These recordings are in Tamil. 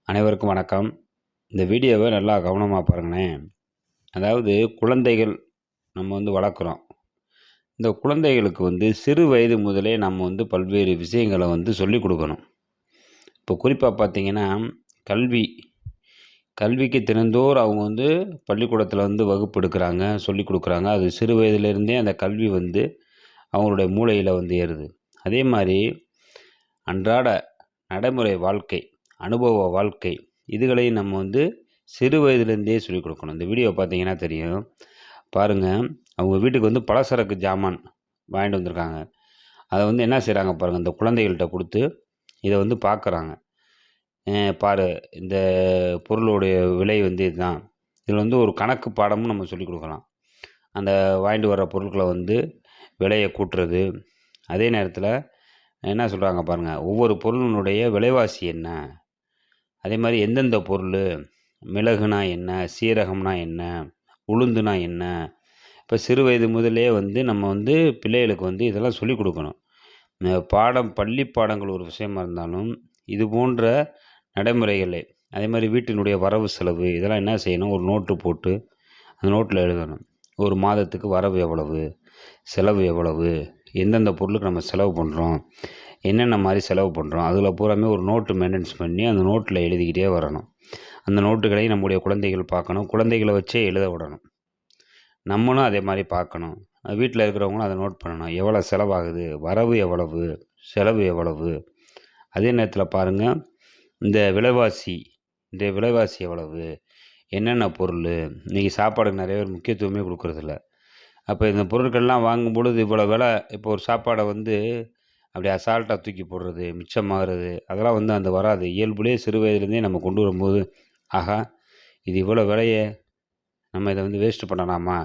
அனைவருக்கும் வணக்கம். இந்த வீடியோவை நல்லா கவனமாக பாருங்களேன். அதாவது குழந்தைகள் நம்ம வளர்க்குறோம். இந்த குழந்தைகளுக்கு சிறு வயது முதலே நம்ம பல்வேறு விஷயங்களை சொல்லிக் கொடுக்கணும். இப்போ குறிப்பாக பார்த்தீங்கன்னா, கல்வி கல்விக்கு தினந்தோறும் அவங்க பள்ளிக்கூடத்தில் வகுப்பு எடுக்கிறாங்க, சொல்லிக் கொடுக்குறாங்க. அது சிறு வயதிலிருந்தே அந்த கல்வி அவங்களுடைய மூளையில் ஏறுது. அதே மாதிரி அன்றாட நடைமுறை வாழ்க்கை, அனுபவ வாழ்க்கை இதுகளையும் நம்ம சிறு வயதிலேருந்தே சொல்லிக் கொடுக்கணும். இந்த வீடியோ பார்த்தீங்கன்னா தெரியும். பாருங்கள், அவங்க வீட்டுக்கு பலசரக்கு ஜாமான் வாங்கிட்டு வந்திருக்காங்க. அதை என்ன செய்கிறாங்க பாருங்கள், இந்த குழந்தைகள்கிட்ட கொடுத்து இதை பார்க்குறாங்க. பாரு, இந்த பொருளுடைய விலை இதுதான். இதில் ஒரு கணக்கு பாடமும் நம்ம சொல்லிக் கொடுக்கலாம். அந்த வாங்கிட்டு வர்ற பொருட்களை விலையை கூட்டுறது. அதே நேரத்தில் என்ன சொல்கிறாங்க பாருங்கள், ஒவ்வொரு பொருளினுடைய விலைவாசி என்ன, அதே மாதிரி எந்தெந்த பொருள், மிளகுனா என்ன, சீரகம்னா என்ன, உளுந்துனா என்ன. இப்போ சிறு வயது முதலே நம்ம பிள்ளைகளுக்கு இதெல்லாம் சொல்லிக் கொடுக்கணும். பள்ளி பாடங்கள் ஒரு விஷயமா இருந்தாலும் இது போன்ற நடைமுறைகளை, அதே மாதிரி வீட்டினுடைய வரவு செலவு இதெல்லாம் என்ன செய்யணும், ஒரு நோட்டு போட்டு அந்த நோட்டில் எழுதணும். ஒரு மாதத்துக்கு வரவு எவ்வளவு, செலவு எவ்வளவு, எந்தெந்த பொருளுக்கு நம்ம செலவு பண்ணுறோம், என்னென்ன மாதிரி செலவு பண்ணுறோம், அதில் பூராமே ஒரு நோட்டு மெயின்டெனன்ஸ் பண்ணி அந்த நோட்டில் எழுதிக்கிட்டே வரணும். அந்த நோட்டுகளையும் நம்முடைய குழந்தைகள் பார்க்கணும். குழந்தைகளை வச்சே எழுத விடணும். நம்மளும் அதே மாதிரி பார்க்கணும். வீட்டில் இருக்கிறவங்களும் அதை நோட் பண்ணணும். எவ்வளோ செலவாகுது, வரவு எவ்வளவு, செலவு எவ்வளவு. அதே நேரத்தில் பாருங்கள், இந்த விலைவாசி எவ்வளவு, என்னென்ன பொருள். இன்றைக்கி சாப்பாடுக்கு நிறைய பேர் முக்கியத்துவமே கொடுக்குறதில்ல. அப்போ இந்த பொருட்கள்லாம் வாங்கும் பொழுது இவ்வளோ விலை. இப்போ ஒரு சாப்பாடை அப்படி அசால்ட்டாக தூக்கி போடுறது, மிச்சமாகிறது, அதெல்லாம் அந்த வராது. இயல்புலேயே சிறு வயதுலேருந்தே நம்ம கொண்டு வரும்போது, ஆகா இது இவ்வளோ விலையே, நம்ம இதை வேஸ்ட்டு பண்ணலாமா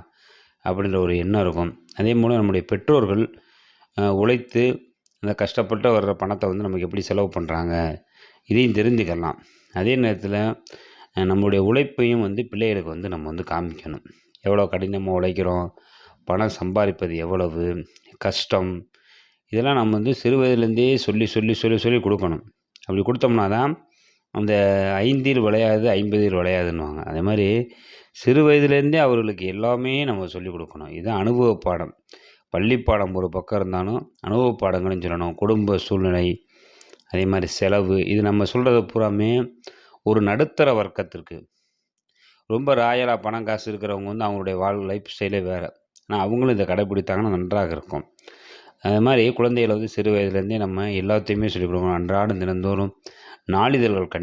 அப்படின்ற ஒரு எண்ணம் இருக்கும். அதே போல் நம்முடைய பெற்றோர்கள் உழைத்து அந்த கஷ்டப்பட்டு வர்ற பணத்தை நமக்கு எப்படி செலவு பண்ணுறாங்க இதையும் தெரிஞ்சுக்கலாம். அதே நேரத்தில் நம்மளுடைய உழைப்பையும் பிள்ளைகளுக்கு நம்ம காமிக்கணும். எவ்வளோ கடினமாக உழைக்கிறோம், பணம் சம்பாதிப்பது எவ்வளவு கஷ்டம், இதெல்லாம் நம்ம சிறு வயதுலேருந்தே சொல்லி சொல்லி சொல்லி சொல்லி கொடுக்கணும். அப்படி கொடுத்தோம்னா தான் அந்த 5 விளையாது 50 விளையாதுன்னுவாங்க. அதே மாதிரி சிறு வயதுலேருந்தே அவர்களுக்கு எல்லாமே நம்ம சொல்லிக் கொடுக்கணும். இதுதான் அனுபவ பாடம். பள்ளி பாடம் ஒரு பக்கம் இருந்தாலும் அனுபவ பாடங்களும் சொல்லணும். குடும்ப சூழ்நிலை, அதே மாதிரி செலவு, இது நம்ம சொல்கிறது பூராமே ஒரு நடுத்தர வர்க்கத்திற்கு. ரொம்ப ராயலாக பணம் காசு இருக்கிறவங்க அவங்களுடைய லைஃப் ஸ்டைலே வேறு. ஆனால் அவங்களும் இதை கடைப்பிடித்தாங்கன்னா நன்றாக இருக்கும். அது மாதிரி குழந்தைகளை சிறு வயதுலேருந்தே நம்ம எல்லாத்தையுமே சொல்லிக் கொடுக்கணும். அன்றாடம் தினந்தோறும் நாளிதழ்கள்